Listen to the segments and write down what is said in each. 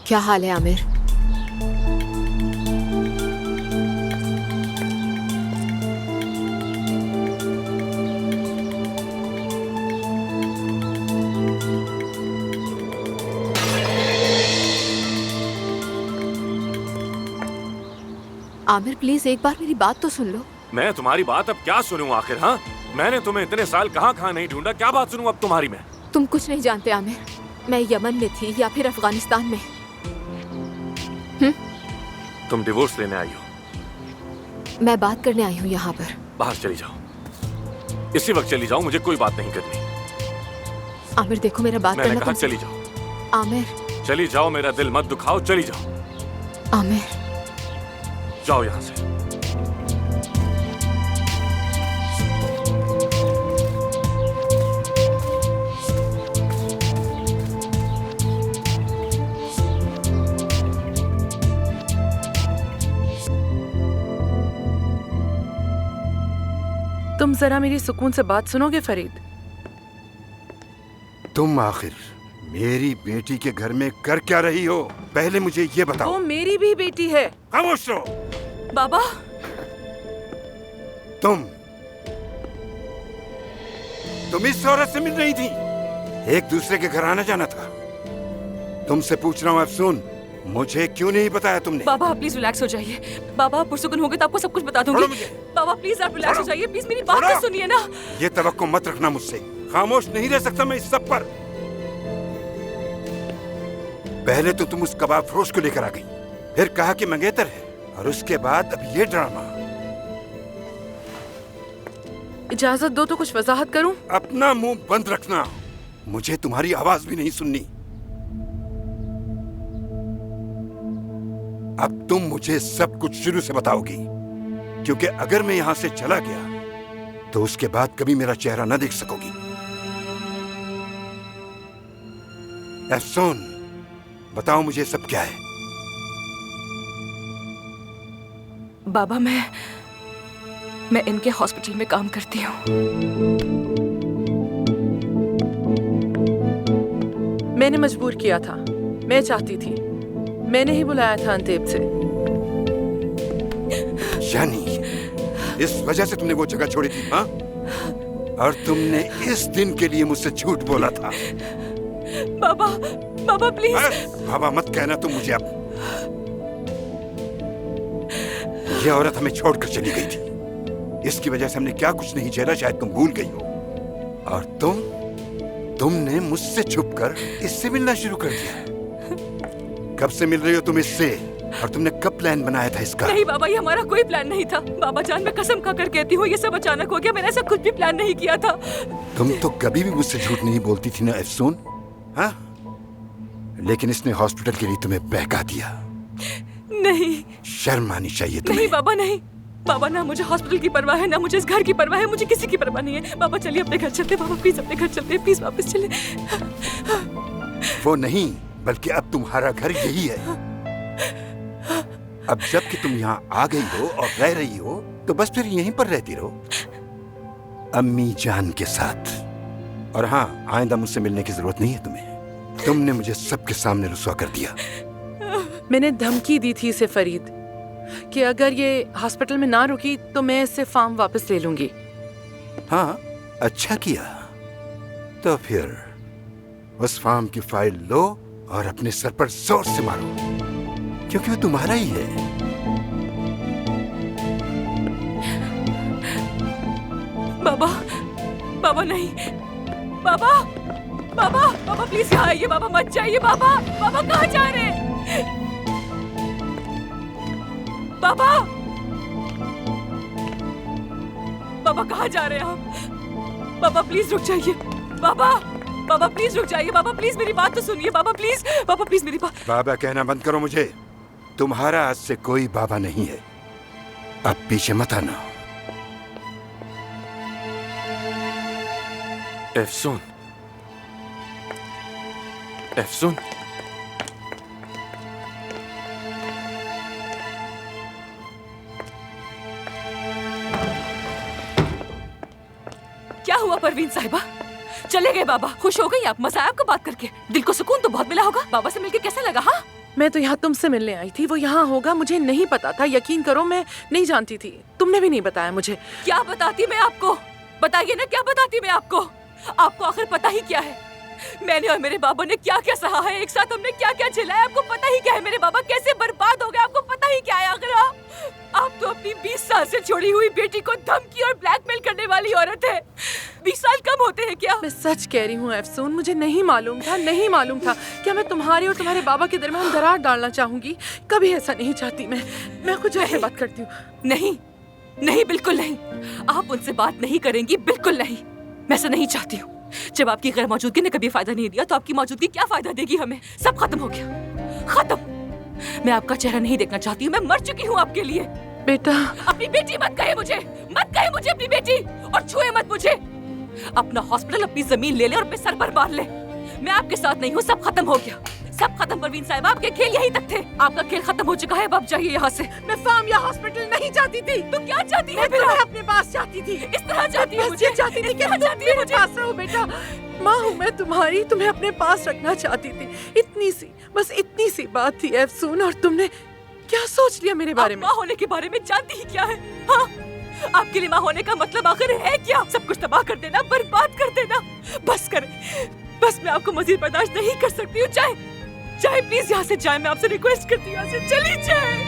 क्या हाल है आमिर? आमिर प्लीज एक बार मेरी बात तो सुन लो। मैं तुम्हारी बात अब क्या सुनूं आखिर? हाँ, मैंने तुम्हें इतने साल कहाँ नहीं ढूंढा, क्या बात सुनूं अब तुम्हारी मैं? तुम कुछ नहीं जानते आमिर, मैं यमन में थी या फिर अफगानिस्तान में। तुम डिवोर्स लेने आई हो? मैं बात करने आई हूँ यहाँ पर। बाहर चली जाओ, इसी वक्त चली जाओ, मुझे कोई बात नहीं करनी। आमिर देखो मेरा बात मैंने करना कहा तुमसे। चली जाओ। आमिर। चली जाओ, मेरा दिल मत दुखाओ, चली जाओ। आमिर जाओ यहाँ से। तुम जरा मेरी सुकून से बात सुनोगे फरीद? तुम आखिर मेरी बेटी के घर में कर क्या रही हो? पहले मुझे ये बताओ। वो मेरी भी बेटी है। खामोश रहो। बाबा। तुम इस औरत से मिल रही थी? एक दूसरे के घर आना जाना था। तुमसे पूछ रहा हूँ अफसून, मुझे क्यों नहीं बताया तुमने? बाबा आप प्लीज रिलैक्स हो जाइए। बाबा आप पुरसुकून होगे तो आपको सब कुछ बता दूंगी। बाबा प्लीज आप रिलैक्स हो जाइए, प्लीज मेरी बात तो सुनिए ना। ये तवक्को मत रखना मुझसे। खामोश नहीं रह सकता मैं इस सब पर। पहले तो तुम उस कबाब फरोश को लेकर आ गई, फिर कहा कि मंगेतर है, और उसके बाद अब ये ड्रामा। इजाजत दो तो कुछ वजाहत करूं। अपना मुंह बंद रखना, मुझे तुम्हारी आवाज भी नहीं सुननी। अब तुम मुझे सब कुछ शुरू से बताओगी, क्योंकि अगर मैं यहां से चला गया तो उसके बाद कभी मेरा चेहरा न देख सकोगी। अफसून, बताओ मुझे सब क्या है? बाबा मैं इनके हॉस्पिटल में काम करती हूँ। मैंने मजबूर किया था, मैं चाहती थी, मैंने ही बुलाया था अंतेब से। यानी इस वजह से तुमने वो जगह छोड़ी थी? हाँ, और तुमने इस दिन के लिए मुझसे झूठ बोला था। बाबा प्लीज। बाबा मत कहना तुम मुझे। अब ये औरत हमें छोड़कर चली गई थी, इसकी वजह से हमने क्या कुछ नहीं झेला, शायद तुम भूल गई हो। और तुमने मुझसे छुपकर इससे मिलना शुरू कर दिया। कब से मिल रही हो तुम इससे? और तुमने कब प्लान बनाया था इसका? नहीं बाबा, ये हमारा कोई प्लान नहीं था। बाबा जान मैं कसम खाकर कहती हूँ, ये सब अचानक हो गया। मैंने ऐसा कुछ भी प्लान नहीं किया था। तुम तो कभी भी मुझसे झूठ नहीं बोलती थी ना अफसून? हाँ, लेकिन इसने हॉस्पिटल के लिए तुम्हें बहका दिया। नहीं, शर्म आनी चाहिए तुम्हें। नहीं बाबा नहीं। बाबा ना मुझे हॉस्पिटल की परवाह है, ना मुझे इस घर की परवाह है, मुझे किसी की परवाह नहीं है। बाबा चलिए अपने घर चलते। बाबा प्लीज अपने घर चलते, प्लीज वापस चले। वो नहीं, बल्कि अब तुम्हारा घर यही है। अब जब कि तुम यहाँ आ गई हो और रह रही हो, तो बस फिर यहीं पर रहती रहो, अम्मी जान के साथ। और हाँ, आइंदा मुझसे मिलने की जरूरत नहीं है तुम्हें। तुमने मुझे सबके सामने रुसवा कर दिया। मैंने धमकी दी थी इसे फरीद कि अगर ये हॉस्पिटल में ना रुकी तो मैं इससे फार्म वापस ले लूंगी। हाँ, अच्छा किया। तो फिर उस फार्म की फाइल लो और अपने सर पर जोर से मारो, क्योंकि वो तुम्हारा ही है। बाबा नहीं। बाबा प्लीज यहाँ आइए। बाबा मत जाइए। बाबा कहाँ जा रहे हैं? बाबा कहाँ जा रहे हैं आप? बाबा प्लीज रुक जाइए। बाबा प्लीज रुक जाइए। बाबा प्लीज मेरी बात तो सुनिए। बाबा प्लीज मेरी बात। बाबा कहना बंद करो मुझे। तुम्हारा आज से कोई बाबा नहीं है। अब पीछे मत आना। अफसून, क्या हुआ परवीन साहिबा? चले गए बाबा? खुश हो गई आप? मजा आया आपको बात करके? दिल को सुकून तो बहुत मिला होगा। बाबा से मिलके कैसा लगा? हाँ, मैं तो यहाँ तुमसे मिलने आई थी, वो यहाँ होगा मुझे नहीं पता था। यकीन करो मैं नहीं जानती थी, तुमने भी नहीं बताया मुझे। क्या बताती मैं आपको? बताइए ना, क्या बताती मैं आपको? आपको आखिर पता ही क्या है? मैंने और मेरे बाबा ने क्या क्या सहा है, एक साथ हमने क्या क्या झेला है, आपको पता ही क्या है? मेरे बाबा कैसे बर्बाद हो गए, आपको पता ही क्या है? आखिर आप तो अपनी 20 साल से छोड़ी हुई बेटी को धमकी और ब्लैकमेल करने वाली औरत है। 20 साल कम होते हैं क्या? मैं सच कह रही हूँ अफसून, मुझे नहीं मालूम था, नहीं मालूम था। क्या मैं तुम्हारे और तुम्हारे बाबा के दरमियान दरार डालना चाहूंगी? कभी ऐसा नहीं चाहती मैं कुछ ऐसे बात करती हूँ। नहीं नहीं, बिल्कुल नहीं। आप उनसे बात नहीं करेंगी, बिल्कुल नहीं। मैं ऐसा नहीं चाहती हूँ। जब आपकी गैर मौजूदगी ने कभी फायदा नहीं दिया तो आपकी मौजूदगी क्या फायदा देगी हमें? सब खत्म हो गया, खत्म। मैं आपका चेहरा नहीं देखना चाहती हूँ, मैं मर चुकी हूँ आपके लिए। बेटा, अपनी बेटी मत कहे मुझे, मत कहे मुझे अपनी बेटी, और छुए मत मुझे। अपना हॉस्पिटल, अपनी जमीन ले ले और अपने सर पर बांध ले। मैं आपके साथ नहीं हूँ, सब खत्म हो गया, सब खत्म। परवीन साहब, आपके खेल यहीं तक थे, आपका खेल खत्म हो चुका है, अब आप जाइए यहाँ से। मैं फार्म या हॉस्पिटल नहीं चाहती थी। तो क्या चाहती है? मैं तुम्हें अपने पास चाहती थी, इस तरह चाहती है मुझे चाहती थी कि तुम मेरे पास रहो। बेटा, माँ हूँ मैं तुम्हारी, तुम्हें अपने पास रखना चाहती थी। इतनी सी, बस इतनी सी बात थी अफसून, और तुमने क्या सोच लिया मेरे बारे में? माँ होने के बारे में जानती ही क्या है? हाँ, आपके लिए माँ होने का मतलब आखिर है क्या? सब कुछ तबाह कर देना, बर्बाद कर देना। बस करें, बस मैं आपको मजीद बर्दाश्त नहीं कर सकती हूँ। जाए प्लीज, यहाँ से जाए, मैं आपसे रिक्वेस्ट करती हूँ, यहाँ से चली जाए।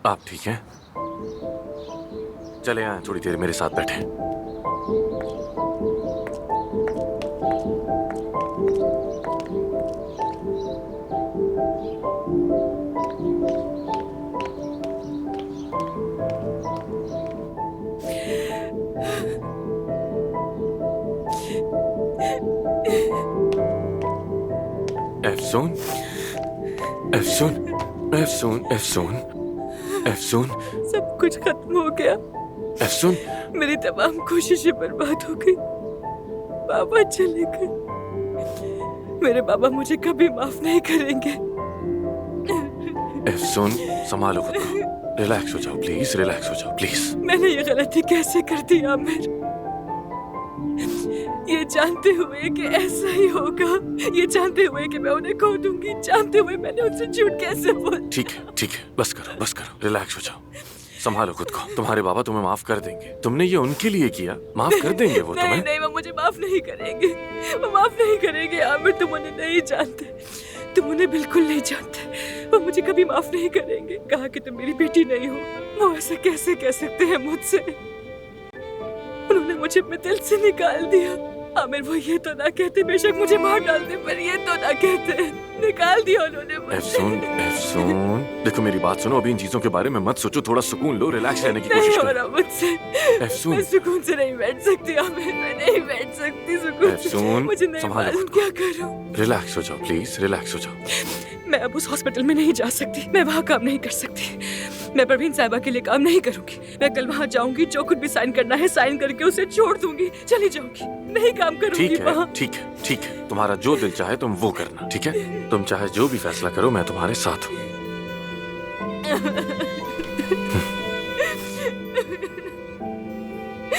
आप ठीक हैं? चले आए, थोड़ी देर मेरे साथ बैठे। अफसून, अफसून, अफसून, अफसून, अफसून, सब कुछ खत्म हो गया। अफसून, मेरी तमाम कोशिशें बर्बाद हो गई। बाबा चले गए। मेरे बाबा मुझे कभी माफ नहीं करेंगे। अफसून, संभालो खुद को, रिलैक्स हो जाओ प्लीज, रिलैक्स हो जाओ प्लीज। मैंने ये गलती कैसे कर दी आमिर? ये जानते हुए कि ऐसा ही होगा, ये जानते हुए कि मैं उन्हें खो दूंगी, जानते हुए मैंने उनसे झूठ कैसे बोला? ठीक है, ठीक है, बस करो, बस करो, रिलैक्स हो जाओ, संभालो खुद को। तुम्हारे बाबा तुम्हें माफ कर देंगे, तुमने ये उनके लिए किया, माफ कर देंगे वो तुम्हें। नहीं, वो मुझे माफ नहीं करेंगे, वो माफ नहीं करेंगे आमिर। तुम उन्हें नहीं जानते, तुम उन्हें बिल्कुल नहीं जानते। वो मुझे कभी माफ नहीं करेंगे। कहा कि तुम मेरी बेटी नहीं हो, वो ऐसा कैसे कह सकते हैं मुझसे? उन्होंने मुझे अपने दिल से निकाल दिया। आमिर, वो ये तो ना कहते, बेशक मुझे मार डालते, पर ये तो ना कहते। निकाल दिया उन्होंने मुझे। अफसून, अफसून, देखो मेरी बात सुनो, अभी इन चीजों के बारे में मत सोचो, थोड़ा सुकून लो, रिलैक्स रहने की कोशिश नहीं हो करो। रहा मुझसे। अफसून, मैं सुकून से नहीं बैठ सकती आमिर, मैं नहीं बैठ सकती सुकून से। अफसून, मुझे नहीं संभालो मालूम खुद को। क्या करूं। रिलैक्स हो जाओ प्लीज, रिलैक्स हो जाओ। मैं अब उस हॉस्पिटल में नहीं जा सकती, मैं वहाँ काम नहीं कर सकती। मैं परवीन साहिबा के लिए काम नहीं करूंगी। मैं कल वहाँ जाऊंगी, जो कुछ भी साइन करना है साइन करके उसे छोड़ दूंगी, चली जाऊंगी, नहीं काम करूंगी ठीक है, वहाँ। ठीक है, ठीक है, तुम्हारा जो दिल चाहे तुम वो करना, ठीक है? तुम चाहे जो भी फैसला करो, मैं तुम्हारे साथ हूँ।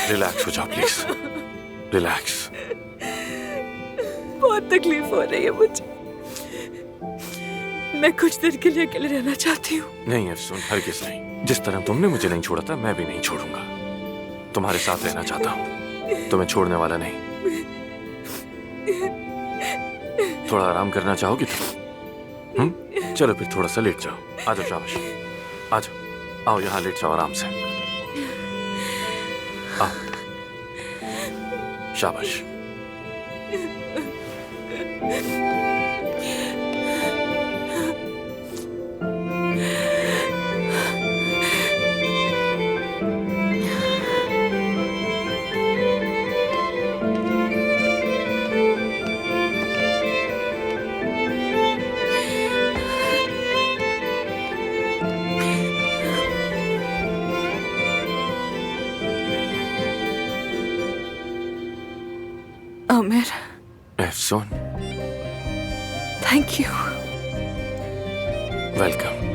रिलैक्स हो जाओ प्लीज, रिलैक्स। बहुत तकलीफ हो रही है मुझे, मैं कुछ देर के लिए अकेले रहना चाहती हूँ। नहीं अफसून, हरगिज़ नहीं। जिस तरह तुमने मुझे नहीं छोड़ा था, मैं भी नहीं छोड़ूंगा। तुम्हारे साथ रहना चाहता हूँ, तुम्हें छोड़ने वाला नहीं। थोड़ा आराम करना चाहोगी तुम? चलो फिर थोड़ा सा लेट जाओ। आ जाओ, शाबाश, आ जाओ, आओ यहाँ लेट जाओ आराम से। आओ, शाबाश। soon. Thank you. Welcome.